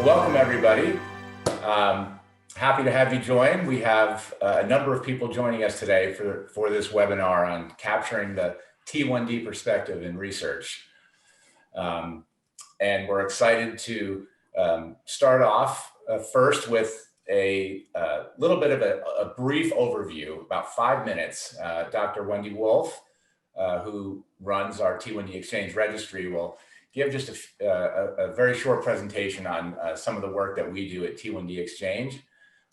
Welcome, everybody. Happy to have you join. We have a number of people joining us today for this webinar on capturing the T1D perspective in research. And we're excited to start off first with a little bit of a brief overview, about 5 minutes. Dr. Wendy Wolf, who runs our T1D Exchange registry, will give just a very short presentation on some of the work that we do at T1D Exchange,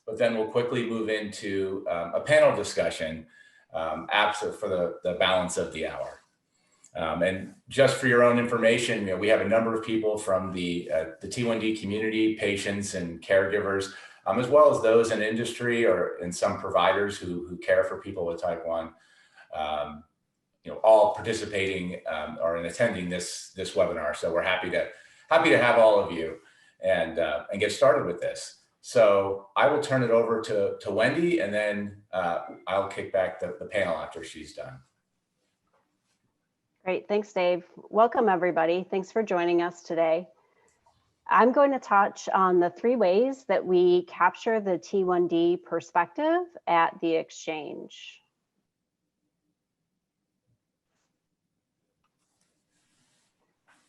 but then we'll quickly move into a panel discussion for the balance of the hour. And just for your own information, we have a number of people from the T1D community, patients and caregivers, as well as those in industry or in some providers who care for people with type 1. All participating or attending this webinar. So we're happy to have all of you and get started with this. So I will turn it over to Wendy, and then I'll kick back the panel after she's done. Great, thanks, Dave. Welcome, everybody. Thanks for joining us today. I'm going to touch on the 3 ways that we capture the T1D perspective at the Exchange.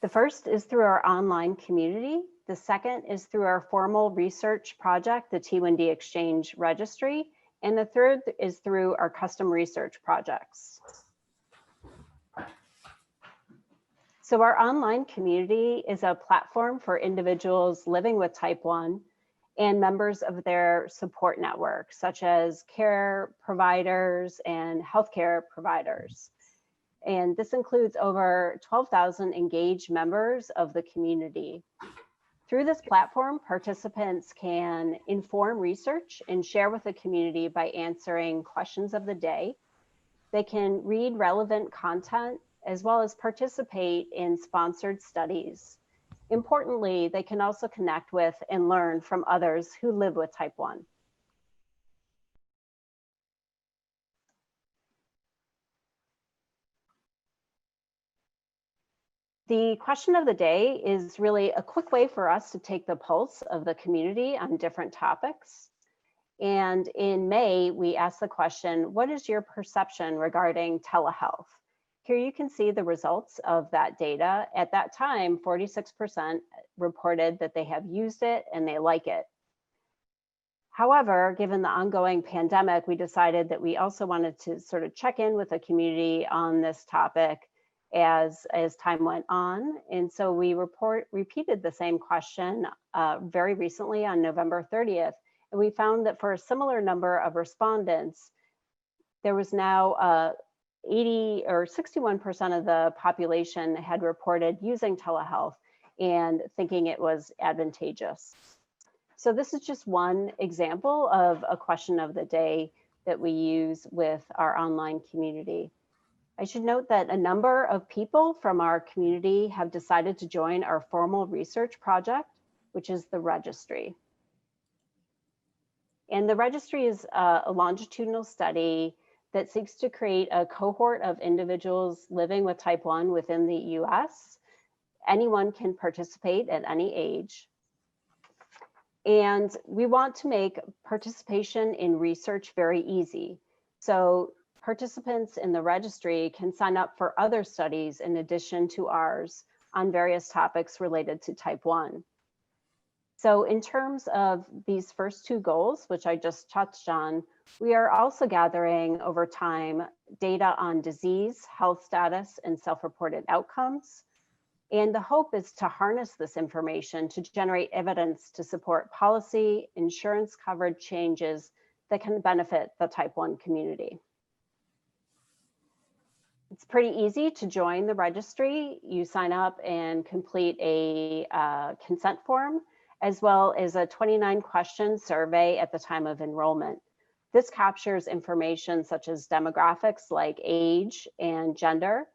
The first is through our online community. The second is through our formal research project, the T1D Exchange Registry. And the third is through our custom research projects. So our online community is a platform for individuals living with type 1 and members of their support network, such as care providers and healthcare providers. And this includes over 12,000 engaged members of the community. Through this platform, participants can inform research and share with the community by answering questions of the day. They can read relevant content as well as participate in sponsored studies. Importantly, they can also connect with and learn from others who live with type 1. The question of the day is really a quick way for us to take the pulse of the community on different topics. And in May, we asked the question, what is your perception regarding telehealth? Here you can see the results of that data. At that time, 46% reported that they have used it and they like it. However, given the ongoing pandemic, we decided that we also wanted to sort of check in with the community on this topic as time went on. And so we repeated the same question very recently on November 30th. And we found that for a similar number of respondents, there was now 80 or 61% of the population had reported using telehealth and thinking it was advantageous. So this is just one example of a question of the day that we use with our online community. I should note that a number of people from our community have decided to join our formal research project, which is the registry. And the registry is a longitudinal study that seeks to create a cohort of individuals living with type 1 within the US. Anyone can participate at any age. And we want to make participation in research very easy. So participants in the registry can sign up for other studies in addition to ours on various topics related to type 1. So in terms of these first 2 goals, which I just touched on, we are also gathering over time data on disease, health status, and self-reported outcomes. And the hope is to harness this information to generate evidence to support policy, insurance coverage changes that can benefit the type 1 community. It's pretty easy to join the registry. You sign up and complete a consent form, as well as a 29-question survey at the time of enrollment. This captures information such as demographics like age and gender,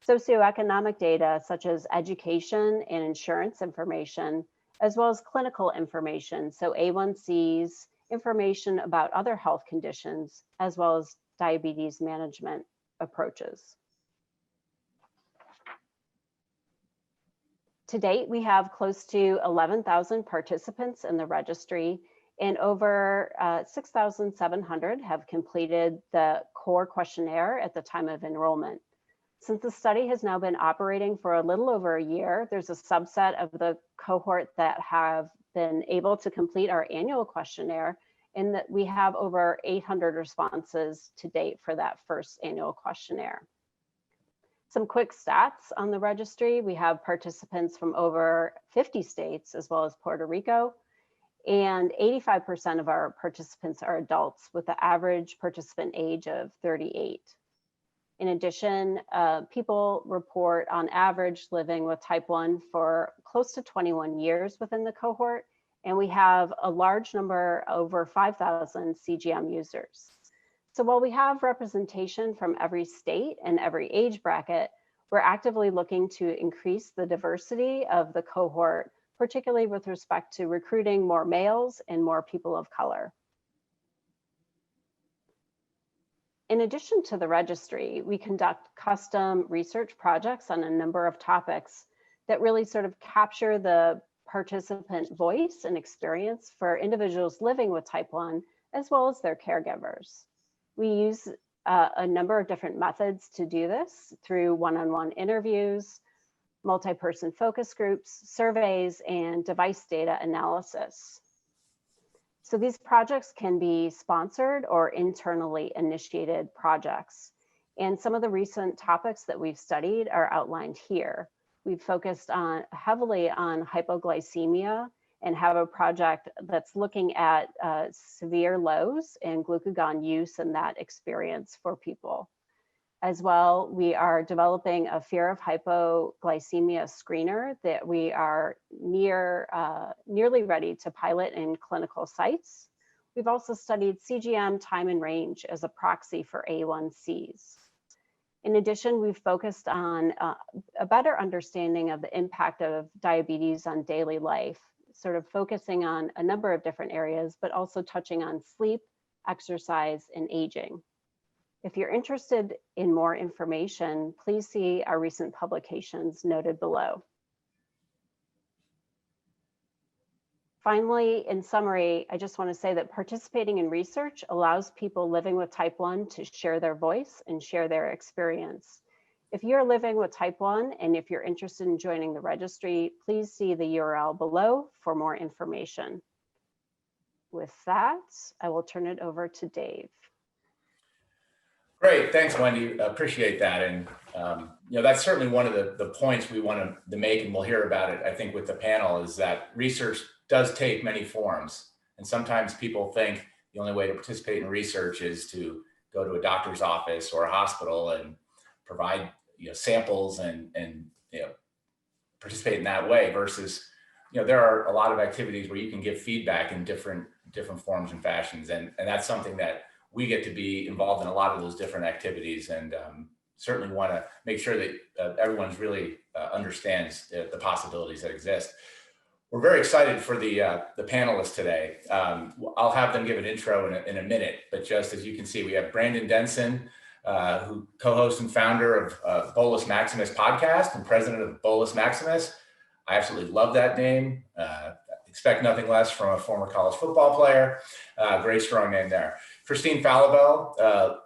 socioeconomic data such as education and insurance information, as well as clinical information, so A1Cs, information about other health conditions, as well as diabetes management approaches. To date, we have close to 11,000 participants in the registry, and over 6,700 have completed the core questionnaire at the time of enrollment. Since the study has now been operating for a little over a year, there's a subset of the cohort that have been able to complete our annual questionnaire, and that we have over 800 responses to date for that first annual questionnaire. Some quick stats on the registry: we have participants from over 50 states as well as Puerto Rico, and 85% of our participants are adults with the average participant age of 38. In addition, people report on average living with type 1 for close to 21 years within the cohort, and we have a large number, over 5,000 CGM users. So while we have representation from every state and every age bracket, we're actively looking to increase the diversity of the cohort, particularly with respect to recruiting more males and more people of color. In addition to the registry, we conduct custom research projects on a number of topics that really sort of capture the participant voice and experience for individuals living with type 1, as well as their caregivers. We use a number of different methods to do this through one-on-one interviews, multi-person focus groups, surveys, and device data analysis. So these projects can be sponsored or internally initiated projects. And some of the recent topics that we've studied are outlined here. We've focused heavily on hypoglycemia and have a project that's looking at severe lows in glucagon use and that experience for people. As well, we are developing a fear of hypoglycemia screener that we are nearly ready to pilot in clinical sites. We've also studied CGM time and range as a proxy for A1Cs. In addition, we've focused on a better understanding of the impact of diabetes on daily life, sort of focusing on a number of different areas, but also touching on sleep, exercise, and aging. If you're interested in more information, please see our recent publications noted below. Finally, in summary, I just want to say that participating in research allows people living with type 1 to share their voice and share their experience. If you're living with type 1 and if you're interested in joining the registry, please see the URL below for more information. With that, I will turn it over to Dave. Great, thanks, Wendy. Appreciate that. And that's certainly one of the points we want to make, and we'll hear about it, I think, with the panel, is that research does take many forms. And sometimes people think the only way to participate in research is to go to a doctor's office or a hospital and provide samples and participate in that way, versus there are a lot of activities where you can give feedback in different forms and fashions, and that's something that we get to be involved in, a lot of those different activities, and certainly want to make sure that everyone's really understands the possibilities that exist. We're very excited for the panelists today. I'll have them give an intro in a minute, but just as you can see, we have Brandon Denson, who co-host and founder of Bolus Maximus podcast and president of Bolus Maximus. I absolutely love that name. Expect nothing less from a former college football player. Great strong name there. Christine Fallabel,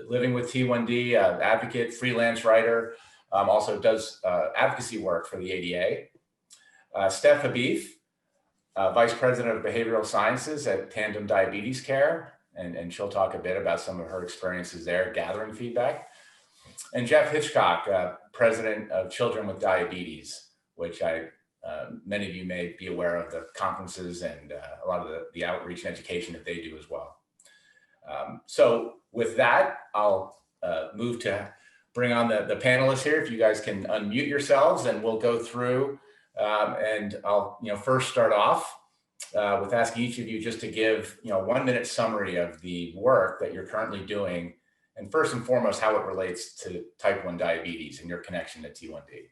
living with T1D, advocate, freelance writer, also does advocacy work for the ADA. Steph Habif, vice president of behavioral sciences at Tandem Diabetes Care, and she'll talk a bit about some of her experiences there, gathering feedback. And Jeff Hitchcock, president of Children with Diabetes, which many of you may be aware of the conferences and a lot of the outreach and education that they do as well. So with that, I'll move to bring on the panelists here. If you guys can unmute yourselves, and we'll go through. And I'll first start off with asking each of you just to give 1 minute summary of the work that you're currently doing, and first and foremost how it relates to type 1 diabetes and your connection to T1D.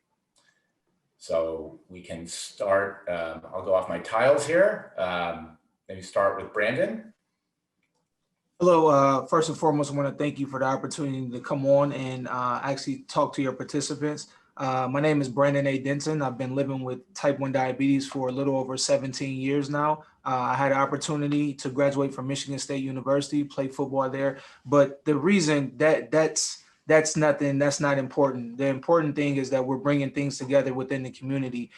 So we can start. I'll go off my tiles here. Maybe start with Brandon. Hello. First and foremost, I want to thank you for the opportunity to come on and actually talk to your participants. My name is Brandon A. Denson. I've been living with type 1 diabetes for a little over 17 years now. I had an opportunity to graduate from Michigan State University, play football there. But the reason that's not important. The important thing is that we're bringing things together within the community.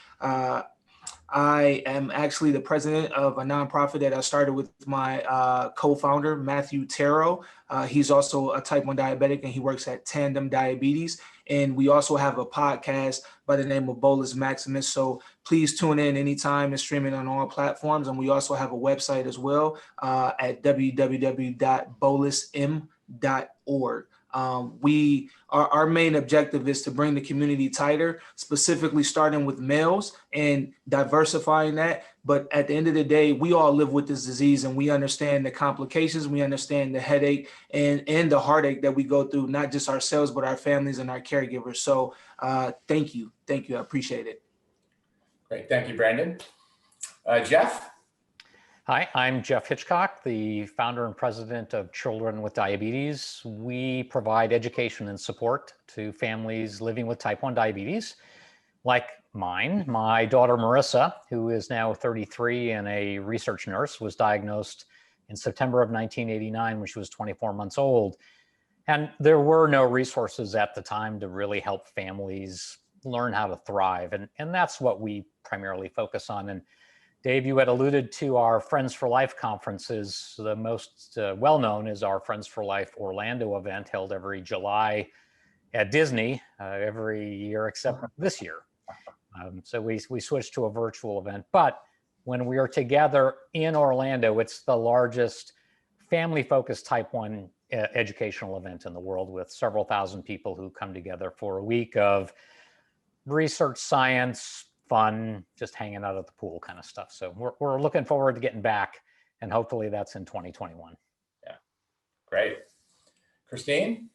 I am actually the president of a nonprofit that I started with my co-founder, Matthew Taro. He's also a type 1 diabetic and he works at Tandem Diabetes. And we also have a podcast by the name of Bolus Maximus. So please tune in anytime. It's streaming on all platforms. And we also have a website as well at www.bolusm.org. Our main objective is to bring the community tighter, specifically starting with males and diversifying that. But at the end of the day, we all live with this disease and we understand the complications, we understand the headache and the heartache that we go through, not just ourselves, but our families and our caregivers. So thank you. Thank you. I appreciate it. Great. Thank you, Brandon. Jeff? Hi, I'm Jeff Hitchcock, the founder and president of Children with Diabetes. We provide education and support to families living with type 1 diabetes, like mine. My daughter, Marissa, who is now 33 and a research nurse, was diagnosed in September of 1989 when she was 24 months old. And there were no resources at the time to really help families learn how to thrive. And that's what we primarily focus on. And Dave, you had alluded to our Friends for Life conferences. The most well-known is our Friends for Life Orlando event held every July at Disney every year except this year. So we switched to a virtual event. But when we are together in Orlando, it's the largest family-focused type 1 educational event in the world with several thousand people who come together for a week of research, science, fun, just hanging out at the pool kind of stuff. So we're looking forward to getting back, and hopefully that's in 2021. Yeah, great. Christine?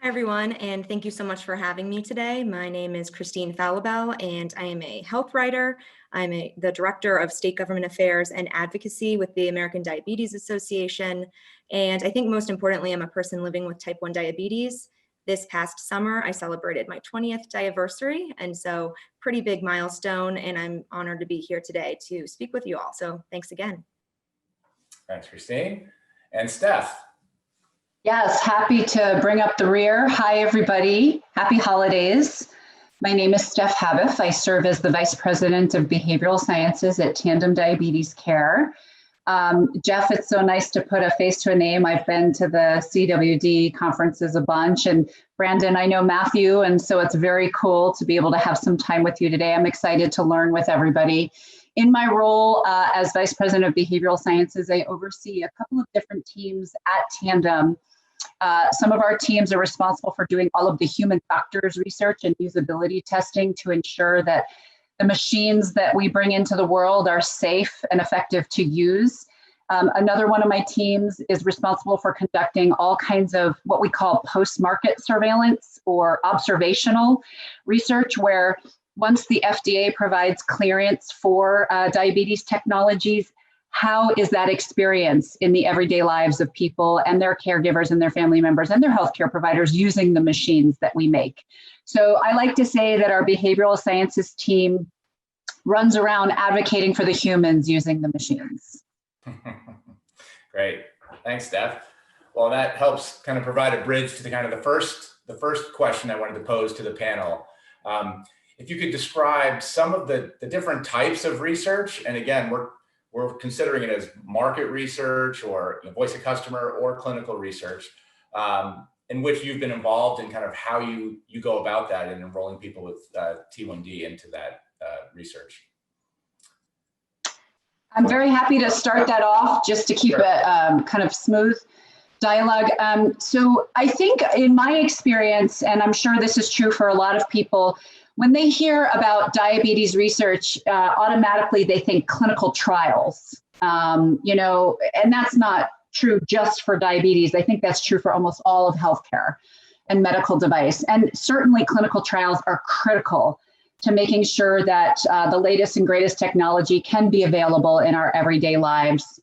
Hi, everyone, and thank you so much for having me today. My name is Christine Fallabel, and I am a health writer. I'm the Director of State Government Affairs and Advocacy with the American Diabetes Association. And I think most importantly, I'm a person living with type 1 diabetes. This past summer, I celebrated my 20th diaversary, and so pretty big milestone, and I'm honored to be here today to speak with you all. So thanks again. Thanks, Christine. And Steph? Yes, happy to bring up the rear. Hi, everybody. Happy holidays. My name is Steph Haviff. I serve as the Vice President of Behavioral Sciences at Tandem Diabetes Care. Jeff, it's so nice to put a face to a name. I've been to the CWD conferences a bunch, and Brandon, I know Matthew, and so it's very cool to be able to have some time with you today. I'm excited to learn with everybody. In my role as Vice President of Behavioral Sciences, I oversee a couple of different teams at Tandem. Some of our teams are responsible for doing all of the human factors research and usability testing to ensure that the machines that we bring into the world are safe and effective to use. Another one of my teams is responsible for conducting all kinds of what we call post-market surveillance or observational research, where once the FDA provides clearance for diabetes technologies, how is that experience in the everyday lives of people and their caregivers and their family members and their healthcare providers using the machines that we make? So I like to say that our behavioral sciences team runs around advocating for the humans using the machines. Great. Thanks, Steph. Well, that helps kind of provide a bridge to the kind of the first question I wanted to pose to the panel. If you could describe some of the different types of research, and again, we're considering it as market research or voice of customer or clinical research, in which you've been involved in kind of how you go about that and enrolling people with T1D into that research. I'm very happy to start that off just to keep Sure. it kind of smooth dialogue. So I think in my experience, and I'm sure this is true for a lot of people, when they hear about diabetes research, automatically they think clinical trials, and that's not true just for diabetes. I think that's true for almost all of healthcare and medical device. And certainly clinical trials are critical to making sure that the latest and greatest technology can be available in our everyday lives.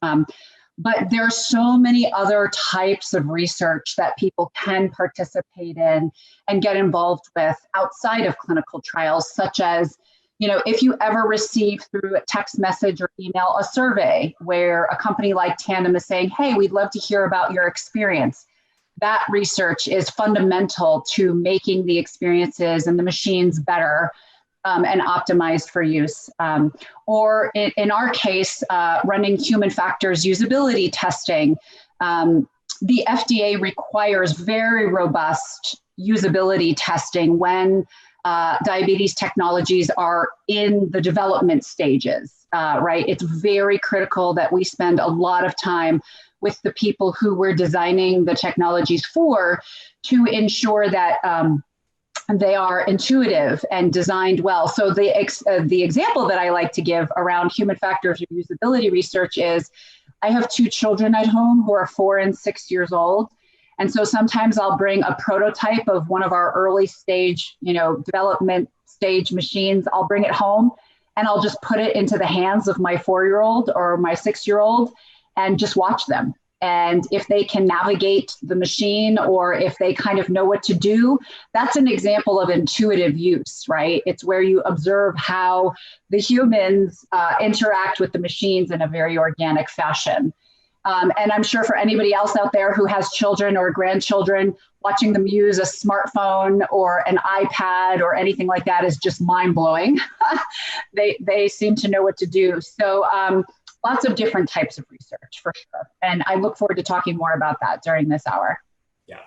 But there are so many other types of research that people can participate in and get involved with outside of clinical trials, such as, if you ever receive through a text message or email a survey where a company like Tandem is saying, hey, we'd love to hear about your experience. That research is fundamental to making the experiences and the machines better and optimized for use. Or in our case, running human factors usability testing. The FDA requires very robust usability testing when diabetes technologies are in the development stages, right? It's very critical that we spend a lot of time with the people who we're designing the technologies for to ensure that they are intuitive and designed well. So the example that I like to give around human factors or usability research is, I have 2 children at home who are 4 and 6 years old. And so sometimes I'll bring a prototype of one of our early stage, development stage machines. I'll bring it home and I'll just put it into the hands of my 4-year-old or my 6-year-old and just watch them. And if they can navigate the machine or if they kind of know what to do, that's an example of intuitive use, right? It's where you observe how the humans interact with the machines in a very organic fashion. And I'm sure for anybody else out there who has children or grandchildren, watching them use a smartphone or an iPad or anything like that is just mind-blowing. They seem to know what to do. So lots of different types of research for sure. And I look forward to talking more about that during this hour. Yeah.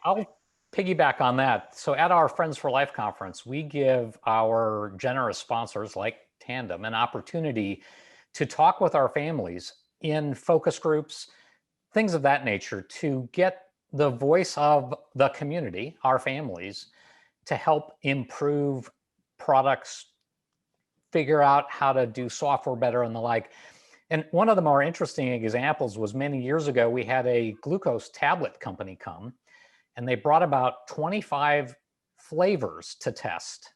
I'll piggyback on that. So at our Friends for Life conference, we give our generous sponsors like Tandem an opportunity to talk with our families in focus groups, things of that nature, to get the voice of the community, our families, to help improve products, figure out how to do software better and the like. And one of the more interesting examples was many years ago, we had a glucose tablet company come and they brought about 25 flavors to test.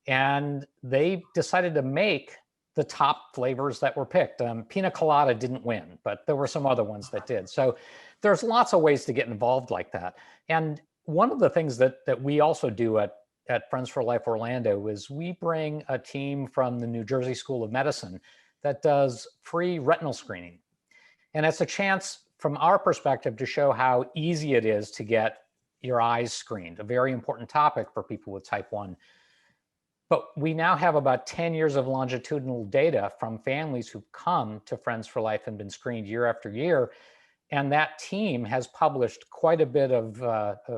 And they decided to make the top flavors that were picked. Pina colada didn't win, but there were some other ones that did. So there's lots of ways to get involved like that. And one of the things that we also do at Friends for Life Orlando is we bring a team from the New Jersey School of Medicine that does free retinal screening. And it's a chance from our perspective to show how easy it is to get your eyes screened, a very important topic for people with type 1. But we now have about 10 years of longitudinal data from families who've come to Friends for Life and been screened year after year. And that team has published quite a bit of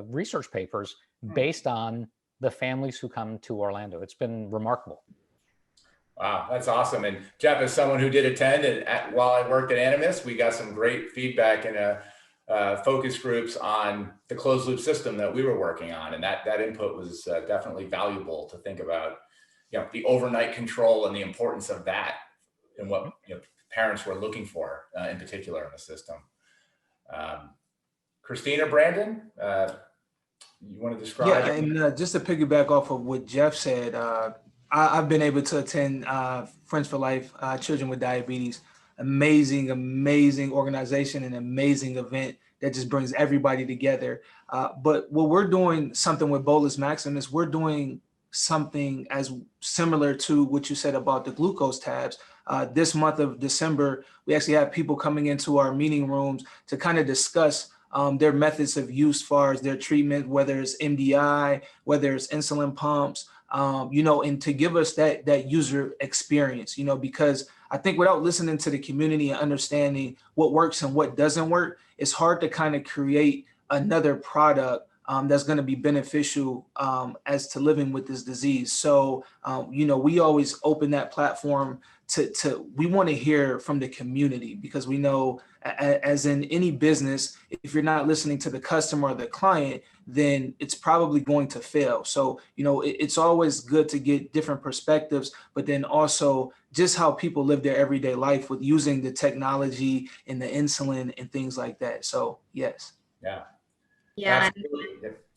research papers based on the families who come to Orlando. It's been remarkable. Wow, that's awesome. And Jeff, as someone who did attend, and while I worked at Animus, we got some great feedback in focus groups on the closed loop system that we were working on. And that input was definitely valuable to think about, the overnight control and the importance of that and what parents were looking for in particular in the system. Christina, Brandon, you want to describe? Yeah, and just to piggyback off of what Jeff said, I've been able to attend Friends for Life, Children with Diabetes. Amazing organization and amazing event that just brings everybody together. But what we're doing something with Bolus Maximus, we're doing something as similar to what you said about the glucose tabs. This month of December, we actually have people coming into our meeting rooms to kind of discuss their methods of use as far as their treatment, whether it's MDI, whether it's insulin pumps, and to give us that user experience, because I think without listening to the community and understanding what works and what doesn't work, it's hard to kind of create another product that's going to be beneficial as to living with this disease. So, we always open that platform we want to hear from the community, because we know, as in any business, if you're not listening to the customer or the client, then it's probably going to fail. So, it's always good to get different perspectives, but then also just how people live their everyday life with using the technology and the insulin and things like that. So, yes. Yeah. Yeah.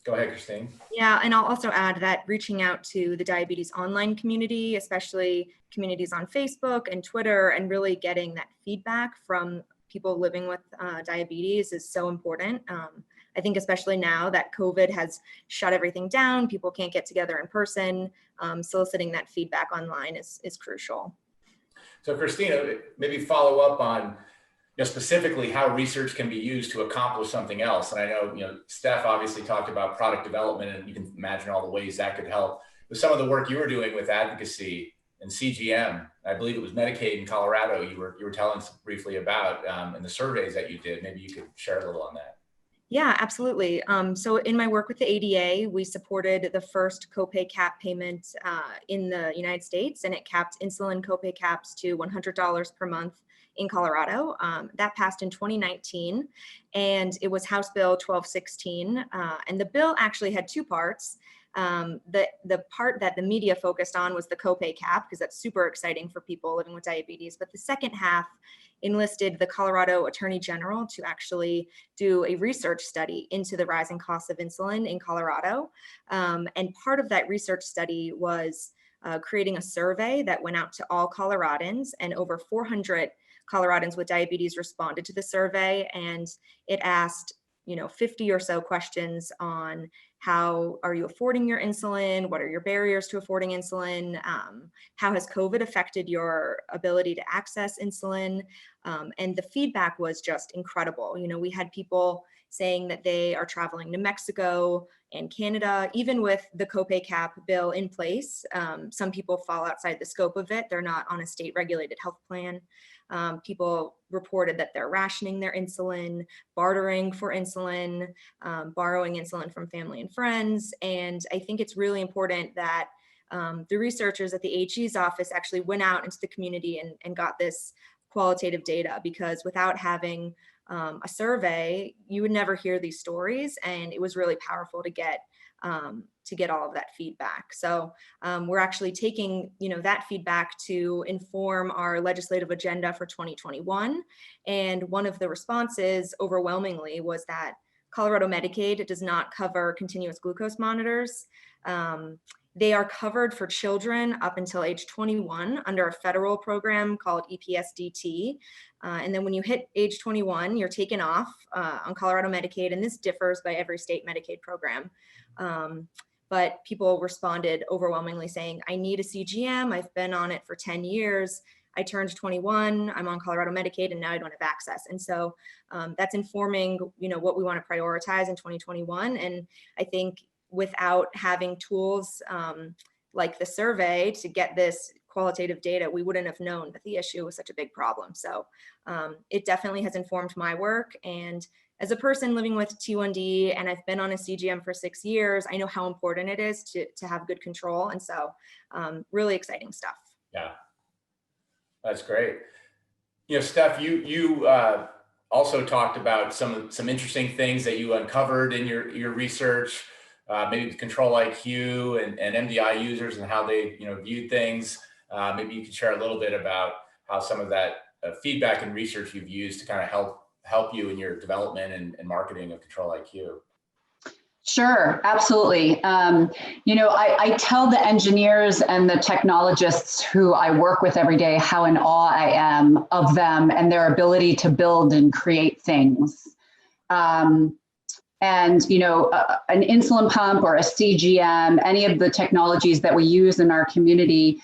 Go ahead, Christine. Yeah, and I'll also add that reaching out to the diabetes online community, especially communities on Facebook and Twitter, and really getting that feedback from people living with diabetes is so important. I think especially now that COVID has shut everything down, people can't get together in person, soliciting that feedback online is crucial. So Christina, maybe follow up on specifically how research can be used to accomplish something else. And I know, Steph obviously talked about product development, and you can imagine all the ways that could help. With some of the work you were doing with advocacy and CGM, I believe it was Medicaid in Colorado, you were telling us briefly about, and the surveys that you did. Maybe you could share a little on that. Yeah, absolutely. So in my work with the ADA, we supported the first copay cap payment in the United States, and it capped insulin copay caps to $100 per month in Colorado. That passed in 2019, and it was House Bill 1216. And the bill actually had two parts. The part that the media focused on was the copay cap, because that's super exciting for people living with diabetes. But the second half enlisted the Colorado Attorney General to actually do a research study into the rising costs of insulin in Colorado. And part of that research study was creating a survey that went out to all Coloradans, and over 400 Coloradans with diabetes responded to the survey, and it asked 50 or so questions on how are you affording your insulin? What are your barriers to affording insulin? How has COVID affected your ability to access insulin? And the feedback was just incredible. We had people saying that they are traveling to Mexico and Canada, even with the copay cap bill in place. Some people fall outside the scope of it. They're not on a state regulated health plan. People reported that they're rationing their insulin, bartering for insulin, borrowing insulin from family and friends. And I think it's really important that the researchers at the AG's office actually went out into the community and got this qualitative data, because without having a survey, you would never hear these stories. And it was really powerful to get all of that feedback. So we're actually taking, that feedback to inform our legislative agenda for 2021. And one of the responses overwhelmingly was that Colorado Medicaid does not cover continuous glucose monitors. They are covered for children up until age 21 under a federal program called EPSDT. And then when you hit age 21, you're taken off on Colorado Medicaid, and this differs by every state Medicaid program. But people responded overwhelmingly saying, I need a CGM. I've been on it for 10 years. I turned 21, I'm on Colorado Medicaid, and now I don't have access. And so that's informing, what we want to prioritize in 2021. And I think without having tools like the survey to get this qualitative data, we wouldn't have known that the issue was such a big problem. So it definitely has informed my work. And as a person living with T1D, and I've been on a CGM for 6 years, I know how important it is to have good control. And so really exciting stuff. Yeah, that's great. Steph, you also talked about some interesting things that you uncovered in your research, maybe with Control IQ and MDI users and how they viewed things. Maybe you could share a little bit about how some of that feedback and research you've used to kind of help you in your development and marketing of Control IQ. Sure, absolutely. I tell the engineers and the technologists who I work with every day how in awe I am of them and their ability to build and create things. An insulin pump or a CGM, any of the technologies that we use in our community,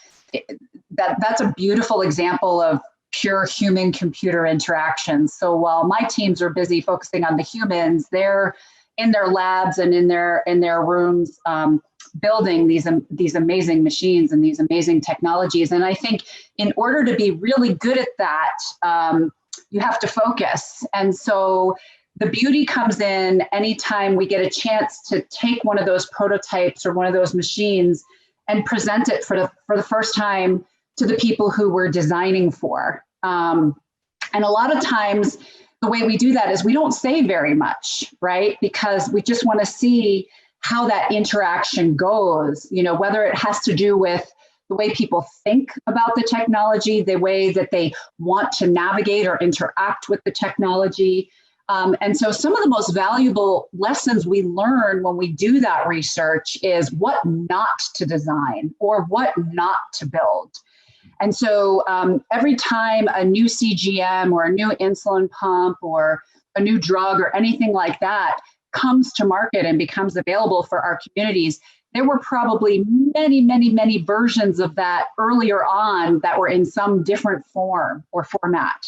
that's a beautiful example of pure human-computer interaction. So while my teams are busy focusing on the humans, they're in their labs and in their rooms building these amazing machines and these amazing technologies. And I think in order to be really good at that, you have to focus. And so the beauty comes in anytime we get a chance to take one of those prototypes or one of those machines and present it for the first time to the people who we're designing for. And a lot of times the way we do that is we don't say very much, right? Because we just want to see how that interaction goes, whether it has to do with the way people think about the technology, the way that they want to navigate or interact with the technology. And so some of the most valuable lessons we learn when we do that research is what not to design or what not to build. And so every time a new CGM or a new insulin pump or a new drug or anything like that comes to market and becomes available for our communities, there were probably many, many, many versions of that earlier on that were in some different form or format.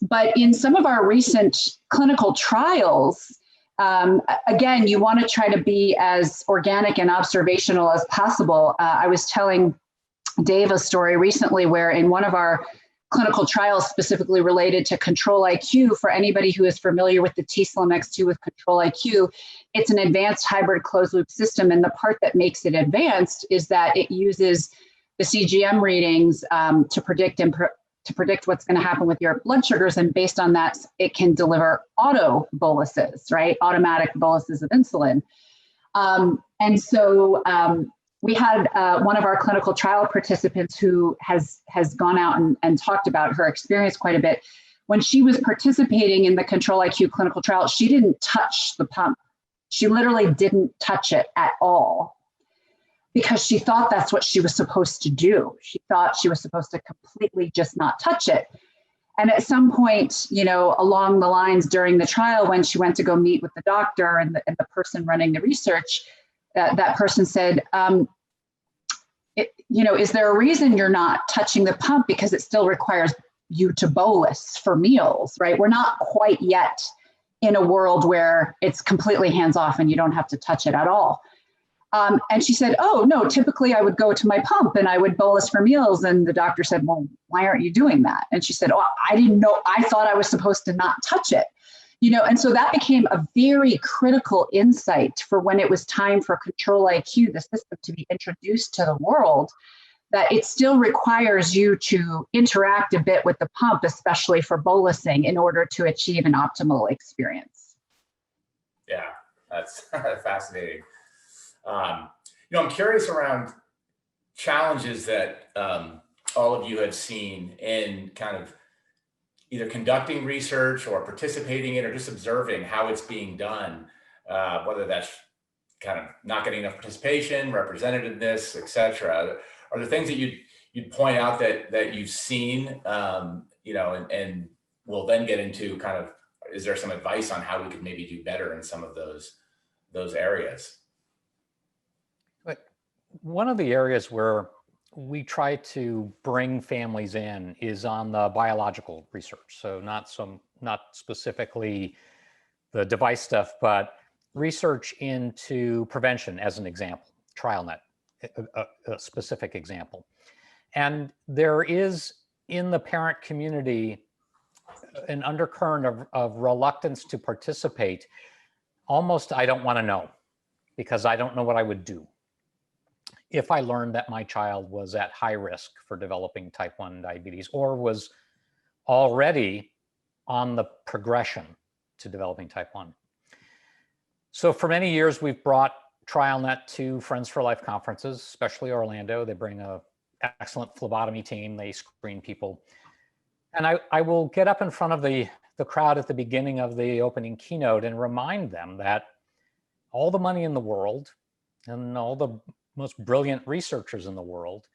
But in some of our recent clinical trials, again, you want to try to be as organic and observational as possible. I was telling Dave a story recently where in one of our clinical trials specifically related to Control IQ, for anybody who is familiar with the t:slim X2 with Control IQ, it's an advanced hybrid closed loop system. And the part that makes it advanced is that it uses the CGM readings to predict what's going to happen with your blood sugars. And based on that, it can deliver auto boluses, right? Automatic boluses of insulin. And so we had one of our clinical trial participants who has gone out and talked about her experience quite a bit. When she was participating in the Control IQ clinical trial, she didn't touch the pump. She literally didn't touch it at all because she thought that's what she was supposed to do. She thought she was supposed to completely just not touch it. And at some point, you know, along the lines during the trial, when she went to go meet with the doctor and the person running the research, that person said, is there a reason you're not touching the pump? Because it still requires you to bolus for meals, right? We're not quite yet in a world where it's completely hands off and you don't have to touch it at all. And she said, oh, no, typically I would go to my pump and I would bolus for meals. And the doctor said, well, why aren't you doing that? And she said, oh, I didn't know. I thought I was supposed to not touch it. And so that became a very critical insight for when it was time for Control IQ, the system, to be introduced to the world, that it still requires you to interact a bit with the pump, especially for bolusing, in order to achieve an optimal experience. Yeah, that's fascinating. I'm curious around challenges that all of you have seen in kind of either conducting research or participating in or just observing how it's being done, whether that's kind of not getting enough participation, representativeness, et cetera. Are there things that you'd point out that you've seen, and we'll then get into kind of, is there some advice on how we could maybe do better in some of those areas? But one of the areas where we try to bring families in is on the biological research. So not specifically the device stuff, but research into prevention as an example, TrialNet, a specific example. And there is in the parent community an undercurrent of reluctance to participate. Almost, I don't want to know because I don't know what I would do if I learned that my child was at high risk for developing type 1 diabetes or was already on the progression to developing type 1. So for many years, we've brought TrialNet to Friends for Life conferences, especially Orlando. They bring an excellent phlebotomy team. They screen people. And I will get up in front of the crowd at the beginning of the opening keynote and remind them that all the money in the world and all the most brilliant researchers in the world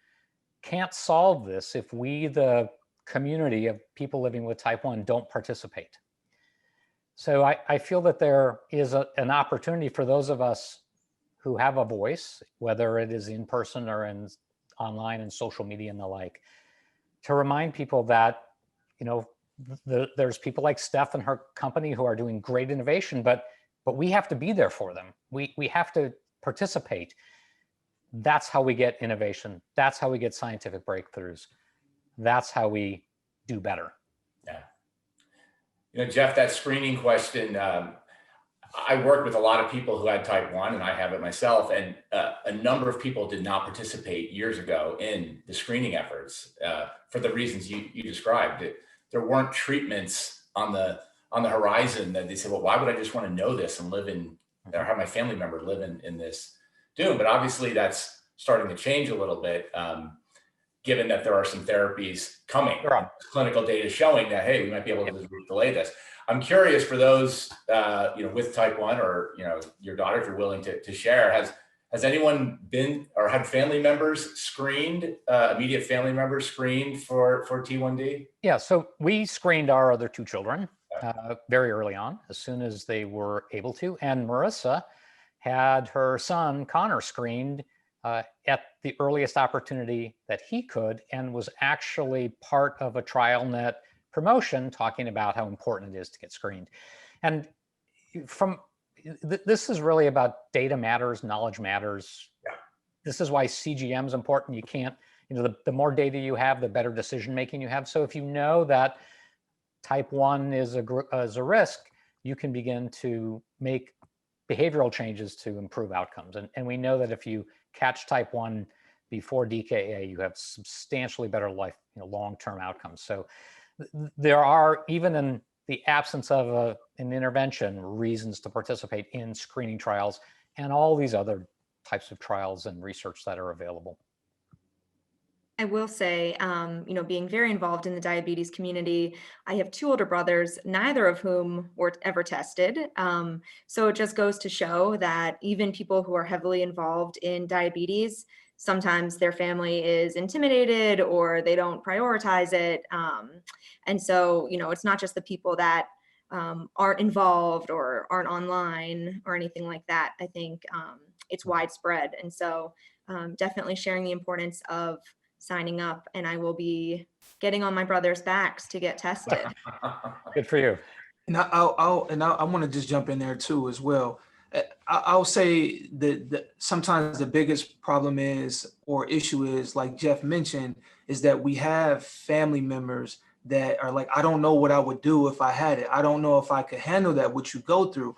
can't solve this if we, the community of people living with type 1, don't participate. So I feel that there is an opportunity for those of us who have a voice, whether it is in person or in online and social media and the like, to remind people that, there's people like Steph and her company who are doing great innovation, but we have to be there for them. We have to participate. That's how we get innovation. That's how we get scientific breakthroughs. That's how we do better. Yeah. Jeff, that screening question, I worked with a lot of people who had type 1, and I have it myself, and a number of people did not participate years ago in the screening efforts for the reasons you described. There weren't treatments on the horizon that they said, well, why would I just want to know this and live in, or have my family member live in this doom? But obviously that's starting to change a little bit, given that there are some therapies coming. Sure. Clinical data showing that, hey, we might be able to delay this. I'm curious for those, with type 1 or, your daughter, if you're willing to share, has anyone been or had family members screened, immediate family members screened for T1D? Yeah, so we screened our other two children very early on, as soon as they were able to. And Marissa had her son, Connor, screened at the earliest opportunity that he could, and was actually part of a TrialNet promotion talking about how important it is to get screened. And this is really about data matters, knowledge matters. Yeah. This is why CGM is important. You can't, the more data you have, the better decision making you have. So if you know that type 1 is a risk, you can begin to make behavioral changes to improve outcomes. And we know that if you catch type 1 before DKA, you have substantially better life, long-term outcomes. So there are, even in the absence of an intervention, reasons to participate in screening trials and all these other types of trials and research that are available. I will say, being very involved in the diabetes community, I have two older brothers, neither of whom were ever tested. So it just goes to show that even people who are heavily involved in diabetes, sometimes their family is intimidated or they don't prioritize it. And so, it's not just the people that aren't involved or aren't online or anything like that. I think it's widespread. And so definitely sharing the importance of signing up, and I will be getting on my brother's backs to get tested. Good for you. And I want to just jump in there too as well. I'll say that sometimes the biggest problem is, or issue is, like Jeff mentioned, is that we have family members that are like, I don't know what I would do if I had it. I don't know if I could handle that, what you go through.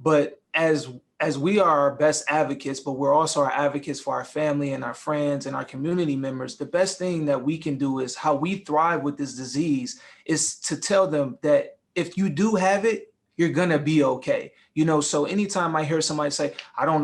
But as we are our best advocates, but we're also our advocates for our family and our friends and our community members, the best thing that we can do is how we thrive with this disease is to tell them that if you do have it, you're gonna be okay. So anytime I hear somebody say, I don't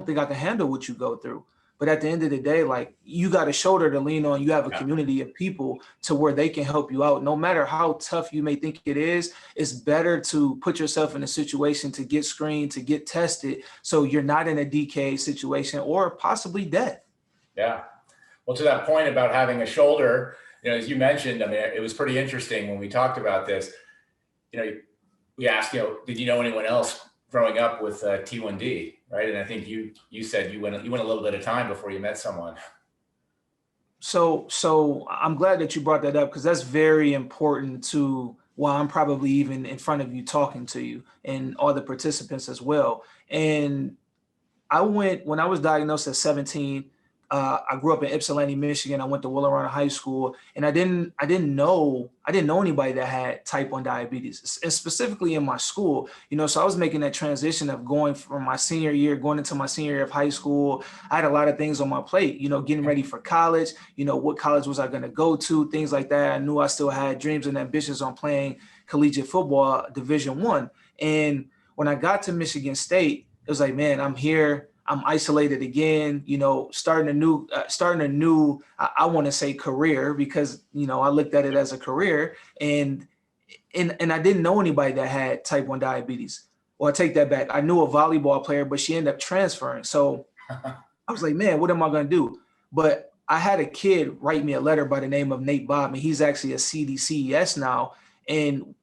think I can handle what you go through. But at the end of the day, like, you got a shoulder to lean on. You have a community of people to where they can help you out. No matter how tough you may think it is, it's better to put yourself in a situation to get screened, to get tested, so you're not in a DKA situation or possibly death. Yeah. Well, to that point about having a shoulder, as you mentioned, it was pretty interesting when we talked about this. We asked, did you know anyone else growing up with T1D, right? And I think you said you went a little bit of time before you met someone. So I'm glad that you brought that up, because that's very important to why I'm probably even in front of you talking to you and all the participants as well. And when I was diagnosed at 17, I grew up in Ypsilanti, Michigan. I went to Willarona High School, and I didn't know anybody that had type 1 diabetes, and specifically in my school. So I was making that transition of going from my senior year, going into my senior year of high school. I had a lot of things on my plate, getting ready for college. What college was I going to go to? Things like that. I knew I still had dreams and ambitions on playing collegiate football, Division I. And when I got to Michigan State, it was like, man, I'm here. I'm isolated again, starting a new, I want to say career, because, I looked at it as a career, and I didn't know anybody that had type 1 diabetes. Well, I take that back. I knew a volleyball player, but she ended up transferring. So I was like, man, what am I going to do? But I had a kid write me a letter by the name of Nate Bob, and he's actually a CDCES now. And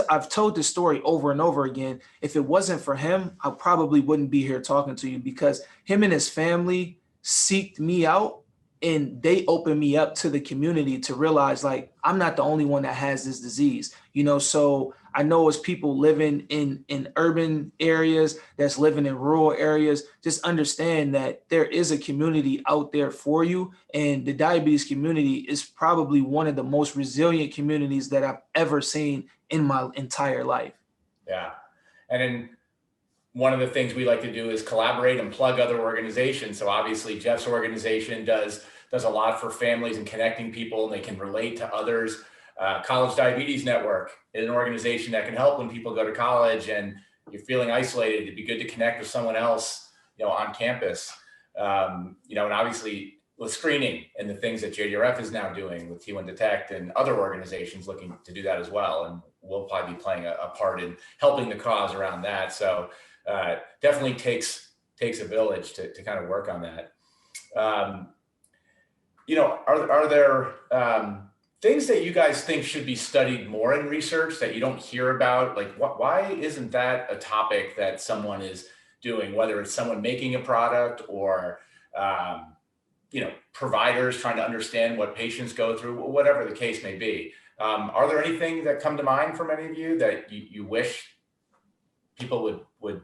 I've told this story over and over again. If it wasn't for him, I probably wouldn't be here talking to you, because him and his family seeked me out, and they opened me up to the community to realize, like, I'm not the only one that has this disease. So I know as people living in urban areas, that's living in rural areas, just understand that there is a community out there for you. And the diabetes community is probably one of the most resilient communities that I've ever seen in my entire life. Yeah. And then one of the things we like to do is collaborate and plug other organizations. So obviously Jeff's organization does a lot for families and connecting people, and they can relate to others. College Diabetes Network is an organization that can help when people go to college and you're feeling isolated. It'd be good to connect with someone else, on campus. And obviously with screening and the things that JDRF is now doing with T1 Detect and other organizations looking to do that as well. And we'll probably be playing a part in helping the cause around that. So definitely takes a village to kind of work on that. You know, are there things that you guys think should be studied more in research that you don't hear about? Like, why isn't that a topic that someone is doing, whether it's someone making a product or, you know, providers trying to understand what patients go through, whatever the case may be. Are there anything that come to mind for many of you that you wish people would,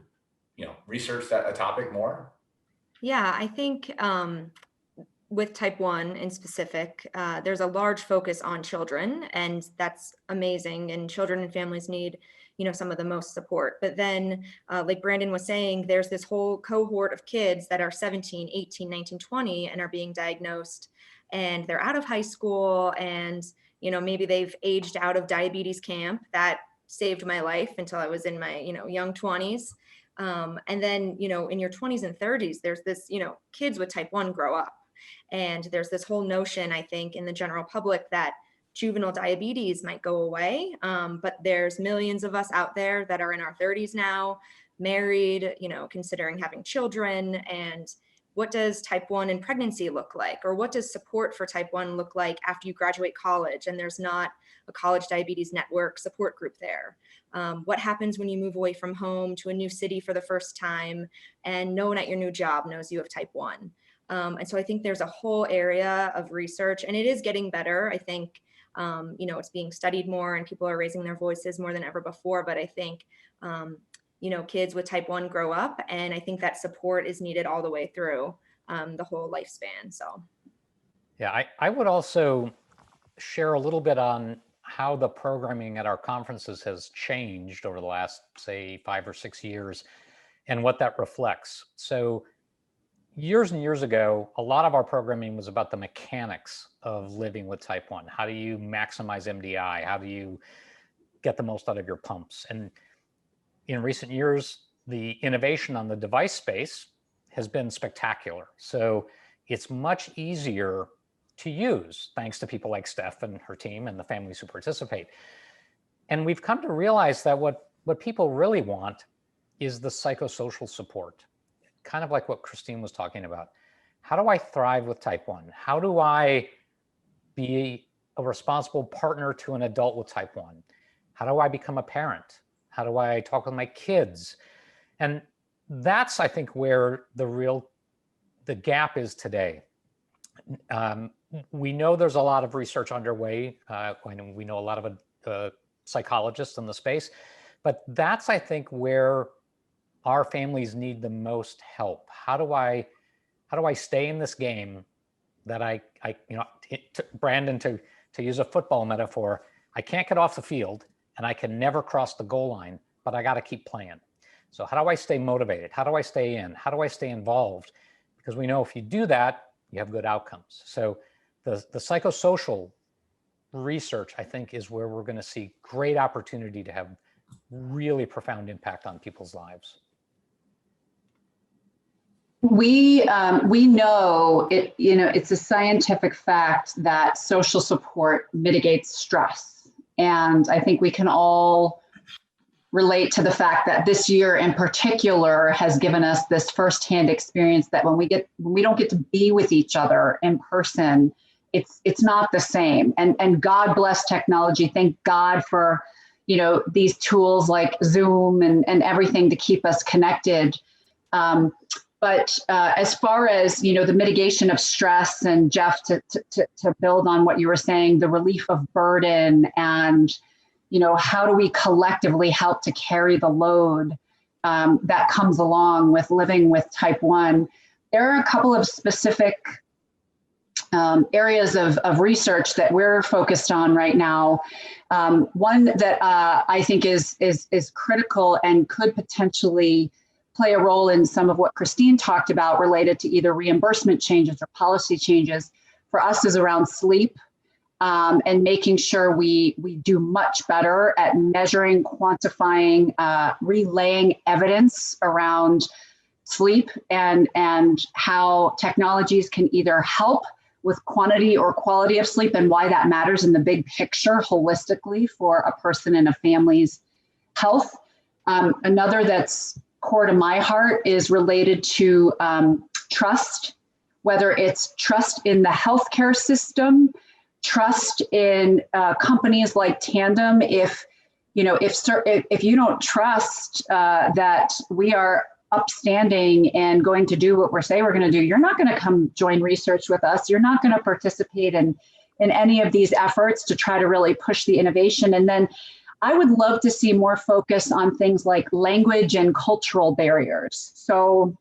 you know, research a topic more? Yeah, I think with type 1 in specific, there's a large focus on children, and that's amazing. And children and families need, you know, some of the most support. But then, like Brandon was saying, there's this whole cohort of kids that are 17, 18, 19, 20 and are being diagnosed, and they're out of high school, and, you know, maybe they've aged out of diabetes camp. That saved my life until I was in my, you know, young 20s. And then, you know, in your 20s and 30s, there's this, you know, kids with type 1 grow up. And there's this whole notion, I think, in the general public that juvenile diabetes might go away. But there's millions of us out there that are in our 30s now, married, you know, considering having children. And what does type 1 in pregnancy look like? Or what does support for type 1 look like after you graduate college and there's not a college diabetes network support group there? What happens when you move away from home to a new city for the first time and no one at your new job knows you have type 1? And so I think there's a whole area of research, and it is getting better. I think, you know, it's being studied more and people are raising their voices more than ever before. But I think, you know, kids with type 1 grow up, and I think that support is needed all the way through the whole lifespan. So. Yeah, I would also share a little bit on how the programming at our conferences has changed over the last, say, 5 or 6 years and what that reflects. So years and years ago, a lot of our programming was about the mechanics of living with type 1. How do you maximize MDI? How do you get the most out of your pumps? And in recent years, the innovation on the device space has been spectacular. So it's much easier to use thanks to people like Steph and her team and the families who participate. And we've come to realize that what people really want is the psychosocial support. Kind of like what Christine was talking about. How do I thrive with type 1? How do I be a responsible partner to an adult with type 1? How do I become a parent? How do I talk with my kids? And that's, I think, where the gap is today. We know there's a lot of research underway. We know a lot of psychologists in the space, but that's, I think, where our families need the most help. How do I stay in this game that I you know, Brandon, to use a football metaphor, I can't get off the field and I can never cross the goal line, but I got to keep playing. So how do I stay motivated? How do I stay in? How do I stay involved? Because we know if you do that, you have good outcomes. So the psychosocial research, I think, is where we're going to see great opportunity to have really profound impact on people's lives. We know it, you know, it's a scientific fact that social support mitigates stress. And I think we can all relate to the fact that this year in particular has given us this firsthand experience that when we don't get to be with each other in person, it's not the same. And God bless technology. Thank God for, you know, these tools like Zoom and everything to keep us connected. But as far as, you know, the mitigation of stress, and Jeff, to build on what you were saying, the relief of burden, and, you know, how do we collectively help to carry the load that comes along with living with type 1? There are a couple of specific areas of research that we're focused on right now. One that I think is critical and could potentially play a role in some of what Christine talked about related to either reimbursement changes or policy changes for us is around sleep, and making sure we do much better at measuring, quantifying, relaying evidence around sleep and how technologies can either help with quantity or quality of sleep and why that matters in the big picture holistically for a person and a family's health. Another that's core to my heart is related to trust, whether it's trust in the healthcare system, trust in companies like Tandem. If you don't trust that we are upstanding and going to do what we're saying we're going to do, you're not going to come join research with us. You're not going to participate in any of these efforts to try to really push the innovation. And then I would love to see more focus on things like language and cultural barriers. So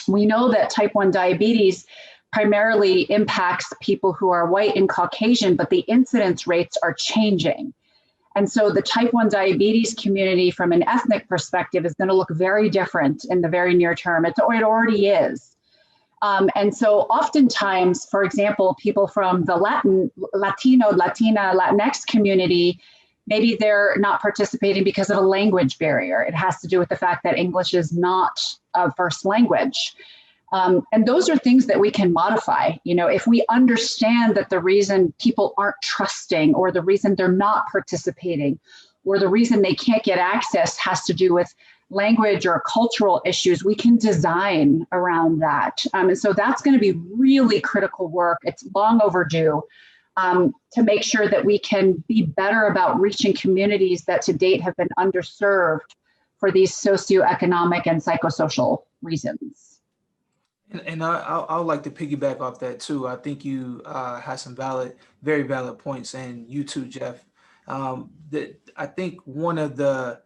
we know that type 1 diabetes primarily impacts people who are white and Caucasian, but the incidence rates are changing. And so the type 1 diabetes community from an ethnic perspective is going to look very different in the very near term. It already is. And so oftentimes, for example, people from the Latina, Latinx community, maybe they're not participating because of a language barrier. It has to do with the fact that English is not a first language. And those are things that we can modify. If we understand that the reason people aren't trusting or the reason they're not participating or the reason they can't get access has to do with language or cultural issues, we can design around that. And so that's going to be really critical work. It's long overdue to make sure that we can be better about reaching communities that to date have been underserved for these socioeconomic and psychosocial reasons. And I would like to piggyback off that too. I think you have some very valid points, and you too, Jeff. I think one of the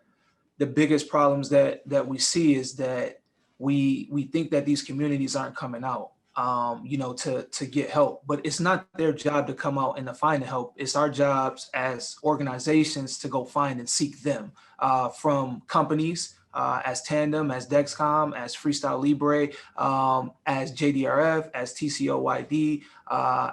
biggest problems that we see is that we think that these communities aren't coming out, to get help, but it's not their job to come out and to find the help. It's our jobs as organizations to go find and seek them from companies. As Tandem, as Dexcom, as Freestyle Libre, as JDRF, as TCOYD,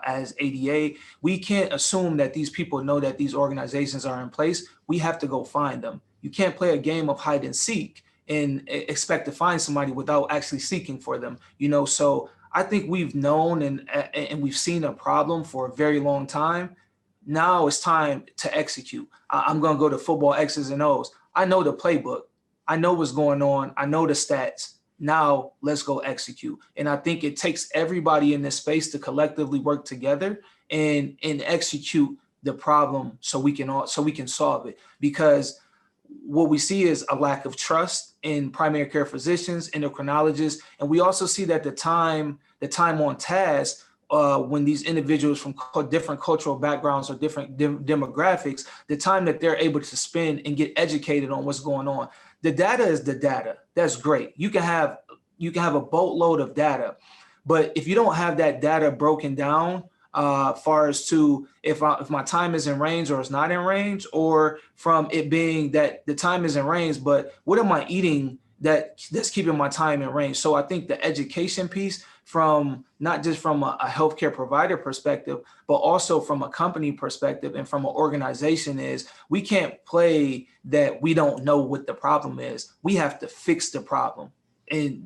as ADA. We can't assume that these people know that these organizations are in place. We have to go find them. You can't play a game of hide and seek and expect to find somebody without actually seeking for them. So I think we've known and we've seen a problem for a very long time. Now it's time to execute. I'm going to go to football X's and O's. I know the playbook. I know what's going on. I know the stats. Now let's go execute. And I think it takes everybody in this space to collectively work together and execute the problem so we can solve it. Because what we see is a lack of trust in primary care physicians, endocrinologists, and we also see that the time on task when these individuals from different cultural backgrounds or different demographics, the time that they're able to spend and get educated on what's going on. The data is the data. That's great. You can have a boatload of data, but if you don't have that data broken down, far as to if my time is in range or it's not in range, or from it being that the time is in range, but what am I eating that's keeping my time in range? So I think the education piece, from not just from a healthcare provider perspective, but also from a company perspective and from an organization, is we can't play that we don't know what the problem is. We have to fix the problem. And,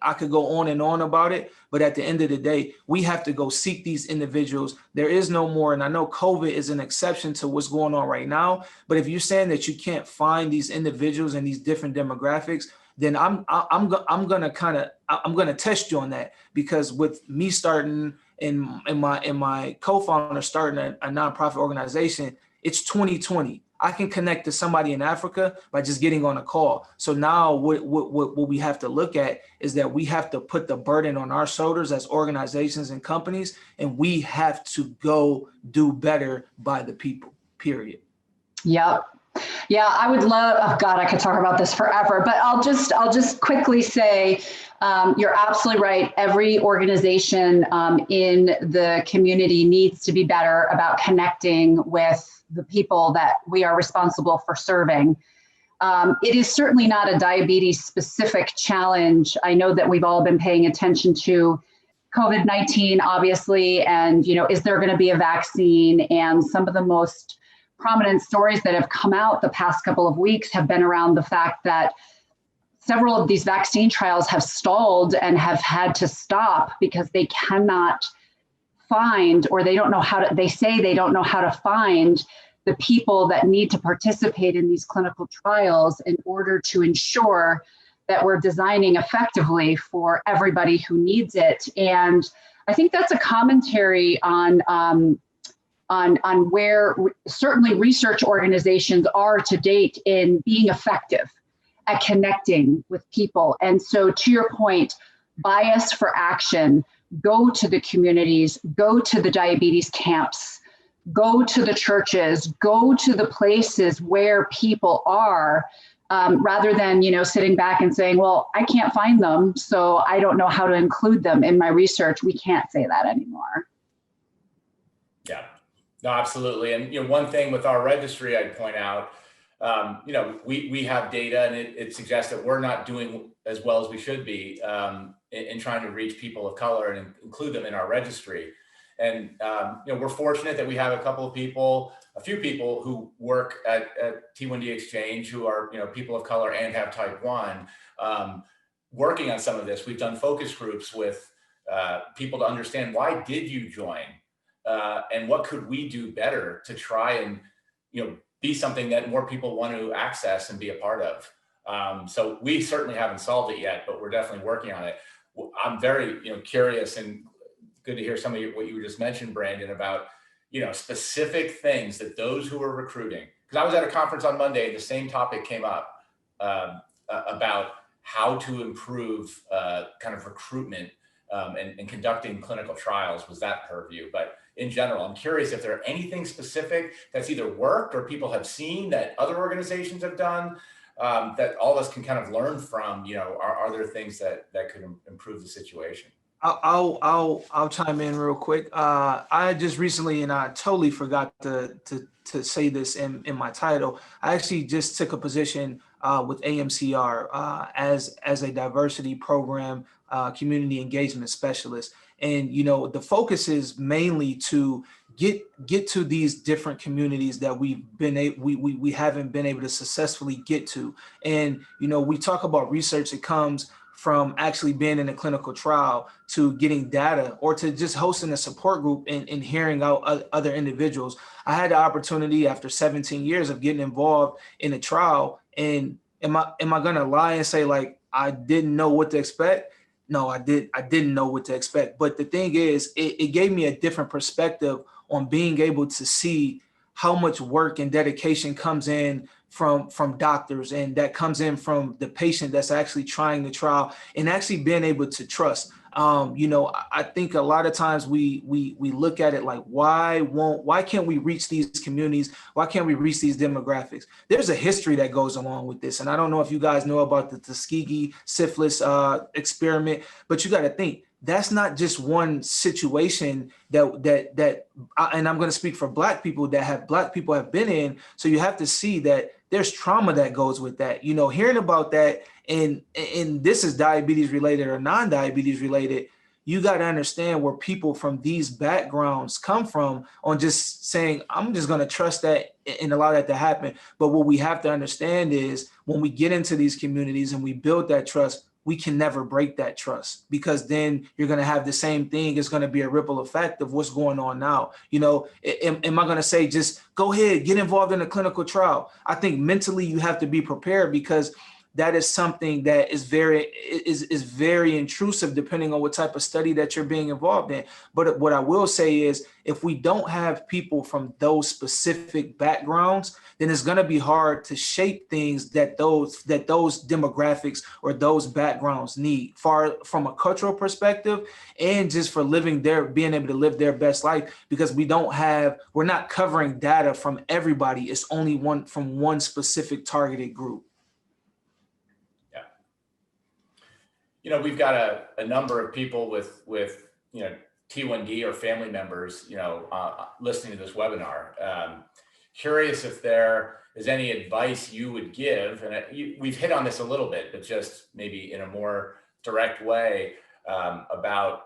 I could go on and on about it, but at the end of the day, we have to go seek these individuals. There is no more, and I know COVID is an exception to what's going on right now, but if you're saying that you can't find these individuals and these different demographics, then I'm gonna test you on that, because with me starting and my co-founder starting a nonprofit organization, it's 2020. I can connect to somebody in Africa by just getting on a call. So now what we have to look at is that we have to put the burden on our shoulders as organizations and companies, and we have to go do better by the people, period. Yep. Yeah, I would love, oh God, I could talk about this forever, but I'll just quickly say, you're absolutely right. Every organization in the community needs to be better about connecting with the people that we are responsible for serving. It is certainly not a diabetes specific challenge. I know that we've all been paying attention to COVID-19, obviously, and is there going to be a vaccine? And some of the most prominent stories that have come out the past couple of weeks have been around the fact that several of these vaccine trials have stalled and have had to stop because they cannot find, or they don't know how to, they say they don't know how to find the people that need to participate in these clinical trials in order to ensure that we're designing effectively for everybody who needs it. And I think that's a commentary on where certainly research organizations are to date in being effective at connecting with people. And so to your point, bias for action, go to the communities, go to the diabetes camps, go to the churches, go to the places where people are, rather than, sitting back and saying, well, I can't find them, so I don't know how to include them in my research. We can't say that anymore. Yeah, no, absolutely. And, one thing with our registry, I'd point out, we have data, and it suggests that we're not doing as well as we should be in trying to reach people of color and include them in our registry. And we're fortunate that we have a few people who work at T1D Exchange who are people of color and have type 1, working on some of this. We've done focus groups with people to understand, why did you join, and what could we do better to try and be something that more people want to access and be a part of. So we certainly haven't solved it yet, but we're definitely working on it. I'm very curious, and good to hear some of what you just mentioned, Brandon, about specific things that those who are recruiting. Because I was at a conference on Monday, and the same topic came up about how to improve kind of recruitment and conducting clinical trials was that purview. But in general, I'm curious if there are anything specific that's either worked or people have seen that other organizations have done that all of us can kind of learn from. Are there things that could improve the situation? I'll chime in real quick. I just recently, and I totally forgot to say this in my title, I actually just took a position with AMCR as a diversity program community engagement specialist. And the focus is mainly to get to these different communities that we haven't been able to successfully get to. And we talk about research. It comes from actually being in a clinical trial to getting data, or to just hosting a support group and hearing out other individuals. I had the opportunity after 17 years of getting involved in a trial, and am I gonna lie and say like I didn't know what to expect? No, I didn't know what to expect. But the thing is, it gave me a different perspective on being able to see how much work and dedication comes in from doctors, and that comes in from the patient that's actually trying the trial, and actually being able to trust. I think a lot of times we look at it like, why can't we reach these communities? Why can't we reach these demographics? There's a history that goes along with this. And I don't know if you guys know about the Tuskegee syphilis experiment, but you got to think, that's not just one situation and I'm going to speak for Black people have been in. So you have to see that there's trauma that goes with that. Hearing about that, and this is diabetes related or non-diabetes related, you got to understand where people from these backgrounds come from on just saying, I'm just going to trust that and allow that to happen. But what we have to understand is when we get into these communities and we build that trust, we can never break that trust, because then you're going to have the same thing. It's going to be a ripple effect of what's going on now. Am I going to say, just go ahead, get involved in a clinical trial? I think mentally you have to be prepared, because that is something that is very intrusive depending on what type of study that you're being involved in. But what I will say is, if we don't have people from those specific backgrounds, then it's going to be hard to shape things that those demographics or those backgrounds need, far from a cultural perspective, and just for being able to live their best life, because we're not covering data from everybody. It's only from one specific targeted group. We've got a number of people with T1D or family members, listening to this webinar. Curious if there is any advice you would give, and we've hit on this a little bit, but just maybe in a more direct way, about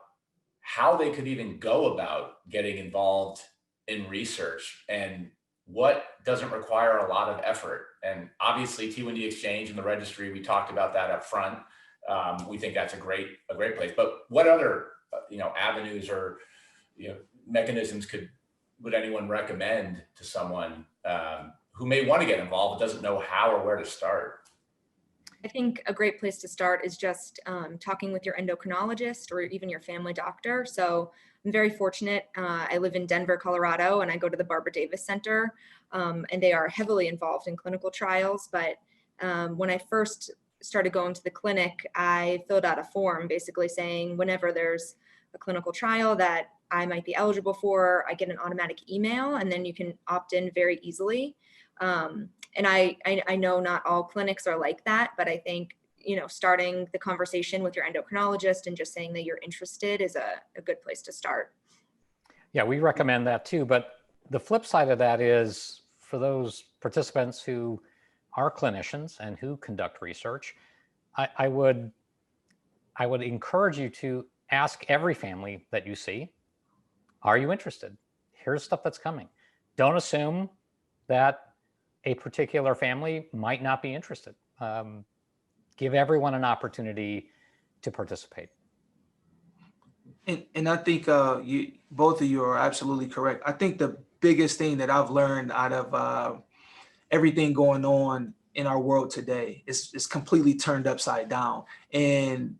how they could even go about getting involved in research, and what doesn't require a lot of effort. And obviously T1D Exchange and the registry, we talked about that up front. We think that's a great place. But what other avenues or mechanisms would anyone recommend to someone who may want to get involved but doesn't know how or where to start? I think a great place to start is just talking with your endocrinologist or even your family doctor. So I'm very fortunate. I live in Denver, Colorado, and I go to the Barbara Davis Center, and they are heavily involved in clinical trials. But when I first started going to the clinic, I filled out a form basically saying whenever there's a clinical trial that I might be eligible for, I get an automatic email, and then you can opt in very easily. And I know not all clinics are like that, but I think, starting the conversation with your endocrinologist and just saying that you're interested is a good place to start. Yeah, we recommend that too. But the flip side of that is for those participants who are clinicians and who conduct research, I would encourage you to ask every family that you see, are you interested? Here's stuff that's coming. Don't assume that a particular family might not be interested. Give everyone an opportunity to participate. And I think both of you are absolutely correct. I think the biggest thing that I've learned out of everything going on in our world today is completely turned upside down, and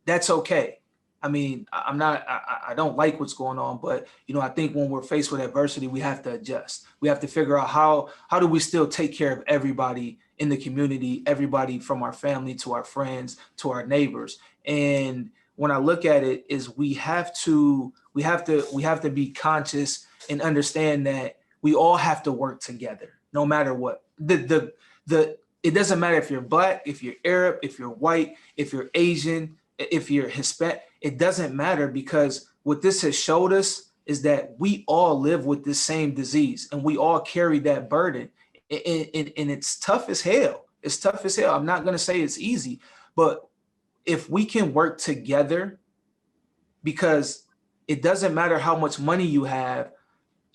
that's okay. I mean, I don't like what's going on, but I think when we're faced with adversity, we have to adjust. We have to figure out how do we still take care of everybody in the community, everybody from our family to our friends to our neighbors. And when I look at it, is we have to be conscious and understand that we all have to work together, no matter what. It doesn't matter if you're Black, if you're Arab, if you're white, if you're Asian, if you're Hispanic. It doesn't matter, because what this has showed us is that we all live with this same disease and we all carry that burden. And it's tough as hell. It's tough as hell. I'm not going to say it's easy, but if we can work together, because it doesn't matter how much money you have,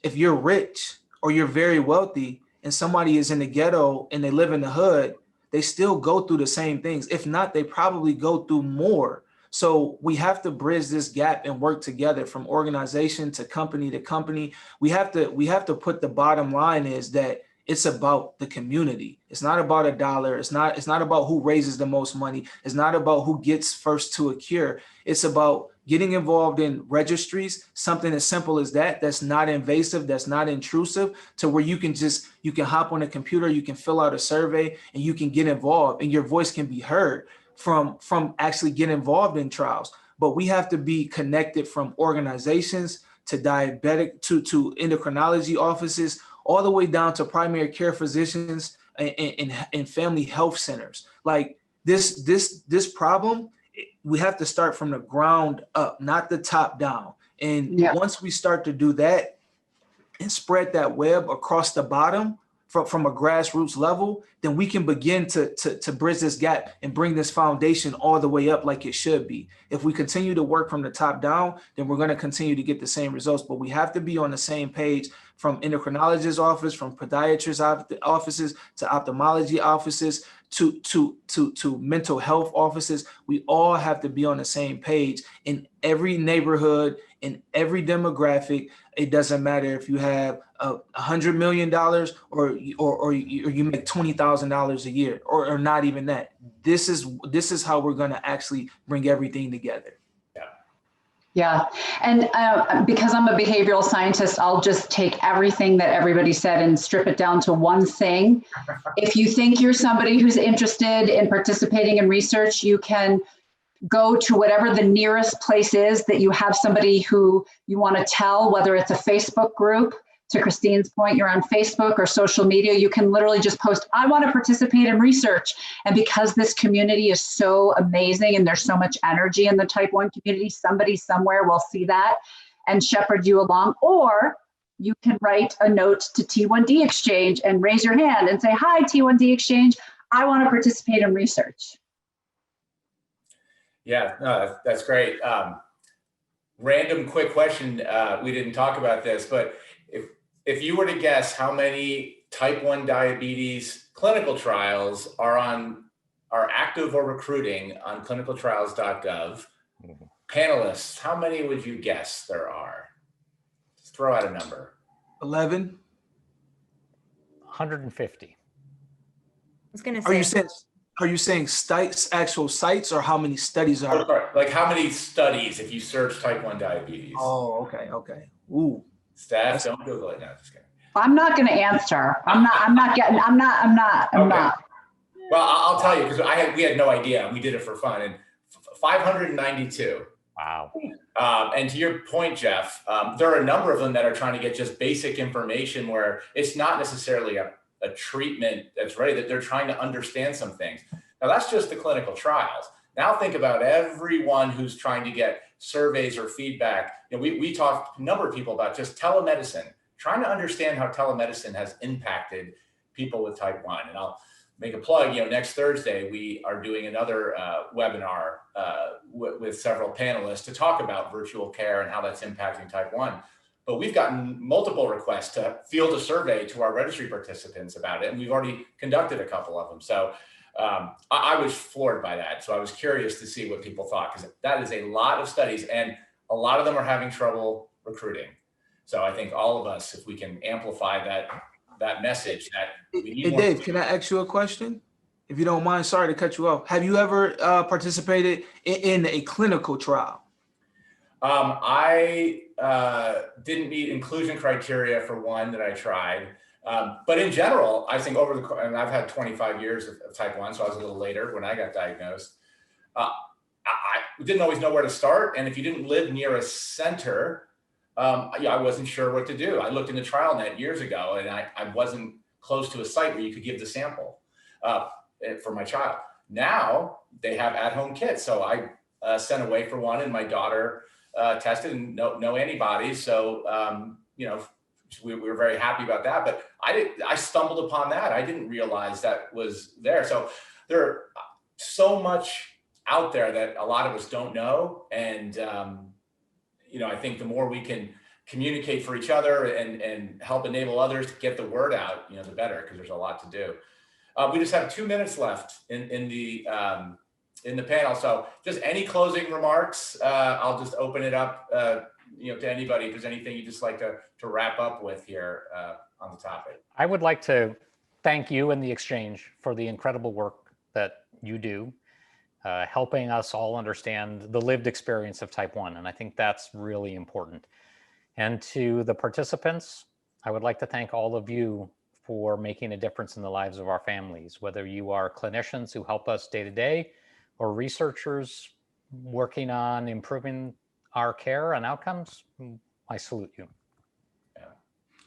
if you're rich or you're very wealthy and somebody is in the ghetto and they live in the hood, they still go through the same things. If not, they probably go through more. So we have to bridge this gap and work together from organization to company to company. We have to put the bottom line is that it's about the community. It's not about a dollar. It's not about who raises the most money. It's not about who gets first to a cure. It's about getting involved in registries, something as simple as that, that's not invasive, that's not intrusive, to where you can hop on a computer, you can fill out a survey, and you can get involved, and your voice can be heard from actually get involved in trials. But we have to be connected from organizations to diabetic to endocrinology offices, all the way down to primary care physicians and family health centers. Like this problem, we have to start from the ground up, not the top down. And once we start to do that and spread that web across the bottom from a grassroots level, then we can begin to bridge this gap and bring this foundation all the way up like it should be. If we continue to work from the top down, then we're going to continue to get the same results. But we have to be on the same page, from endocrinologist office, from podiatrist offices to ophthalmology offices to mental health offices. We all have to be on the same page in every neighborhood, in every demographic. It doesn't matter if you have $100 million or you make $20,000 a year or not even that. This is how we're going to actually bring everything together. Yeah. And because I'm a behavioral scientist, I'll just take everything that everybody said and strip it down to one thing. If you think you're somebody who's interested in participating in research, you can go to whatever the nearest place is that you have somebody who you want to tell, whether it's a Facebook group. To Christine's point, you're on Facebook or social media, you can literally just post, I want to participate in research. And because this community is so amazing and there's so much energy in the type 1 community, somebody somewhere will see that and shepherd you along. Or you can write a note to T1D Exchange and raise your hand and say, hi, T1D Exchange, I want to participate in research. Yeah, that's great. Random quick question. We didn't talk about this, but if you were to guess how many type 1 diabetes clinical trials are active or recruiting on clinicaltrials.gov. Panelists, how many would you guess there are? Just throw out a number. 11. 150. I was going to Are say, you saying sites, actual sites, or how many studies Oh, are? sorry. Like how many studies if you search type 1 diabetes? Oh, okay, okay. Ooh, Staff, don't Google it. No, just kidding. I'm not going to answer. I'm not. Okay. Well, I'll tell you, because we had no idea. We did it for fun, and 592. Wow. And to your point, Jeff, there are a number of them that are trying to get just basic information where it's not necessarily a treatment that's ready, that they're trying to understand some things. Now, that's just the clinical trials. Now think about everyone who's trying to get surveys or feedback. You know, we talked to a number of people about just telemedicine, trying to understand how telemedicine has impacted people with type 1. And I'll make a plug, next Thursday, we are doing another webinar with several panelists to talk about virtual care and how that's impacting type 1. But we've gotten multiple requests to field a survey to our registry participants about it, and we've already conducted a couple of them. So I was floored by that. So I was curious to see what people thought, because that is a lot of studies, and a lot of them are having trouble recruiting. So I think all of us, if we can amplify that message, that we need more. Dave, can I ask you a question? If you don't mind, sorry to cut you off. Have you ever participated in a clinical trial? I didn't meet inclusion criteria for one that I tried. But in general, I think and I've had 25 years of type 1, so I was a little later when I got diagnosed. I didn't always know where to start. And if you didn't live near a center, I wasn't sure what to do. I looked into TrialNet years ago, and I wasn't close to a site where you could give the sample for my child. Now they have at-home kits. So I sent away for one, and my daughter tested and no antibodies. So, we were very happy about that, but I stumbled upon that. I didn't realize that was there. So there are so much out there that a lot of us don't know. And, I think the more we can communicate for each other and help enable others to get the word out, the better, because there's a lot to do. We just have 2 minutes left in the panel. So just any closing remarks, I'll just open it up, to anybody. If there's anything you'd just like to wrap up with here on the topic. I would like to thank you and the Exchange for the incredible work that you do, helping us all understand the lived experience of type 1. And I think that's really important. And to the participants, I would like to thank all of you for making a difference in the lives of our families, whether you are clinicians who help us day to day, or researchers working on improving our care and outcomes. I salute you.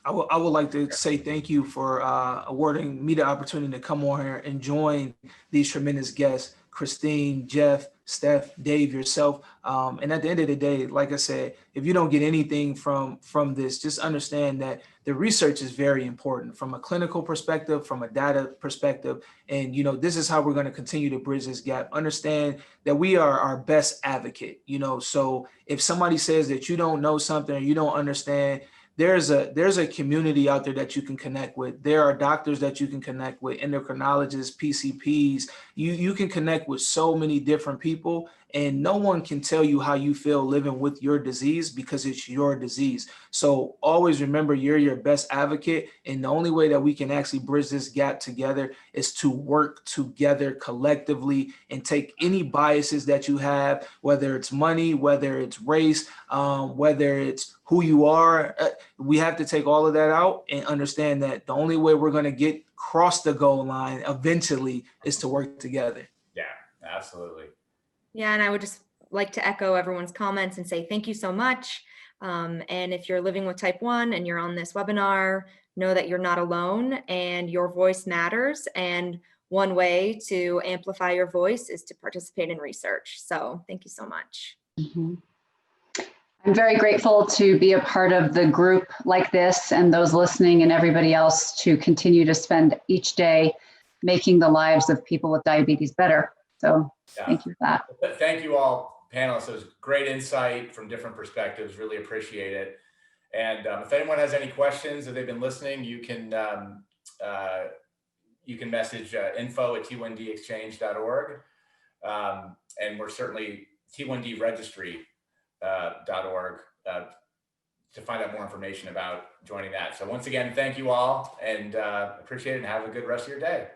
I would like to say thank you for awarding me the opportunity to come on here and join these tremendous guests, Christine, Jeff, Steph, Dave, yourself. And at the end of the day, like I said, if you don't get anything from this, just understand that the research is very important from a clinical perspective, from a data perspective. And, this is how we're going to continue to bridge this gap. Understand that we are our best advocate, so if somebody says that you don't know something or you don't understand, there's a community out there that you can connect with. There are doctors that you can connect with, endocrinologists, PCPs. You can connect with so many different people, and no one can tell you how you feel living with your disease, because it's your disease. So always remember, you're your best advocate. And the only way that we can actually bridge this gap together is to work together collectively and take any biases that you have, whether it's money, whether it's race, whether it's who you are. We have to take all of that out and understand that the only way we're going to get across the goal line eventually is to work together. Yeah, absolutely. Yeah, and I would just like to echo everyone's comments and say thank you so much. And if you're living with type 1 and you're on this webinar, know that you're not alone and your voice matters. And one way to amplify your voice is to participate in research. So thank you so much. Mm-hmm. I'm very grateful to be a part of the group like this, and those listening and everybody else to continue to spend each day making the lives of people with diabetes better. So thank you for that. Thank you all, panelists. It was great insight from different perspectives. Really appreciate it. And if anyone has any questions, if they've been listening, you can you can message info@t1dexchange.org. And we're certainly T1D Registry.org to find out more information about joining that. So once again, thank you all, and appreciate it, and have a good rest of your day.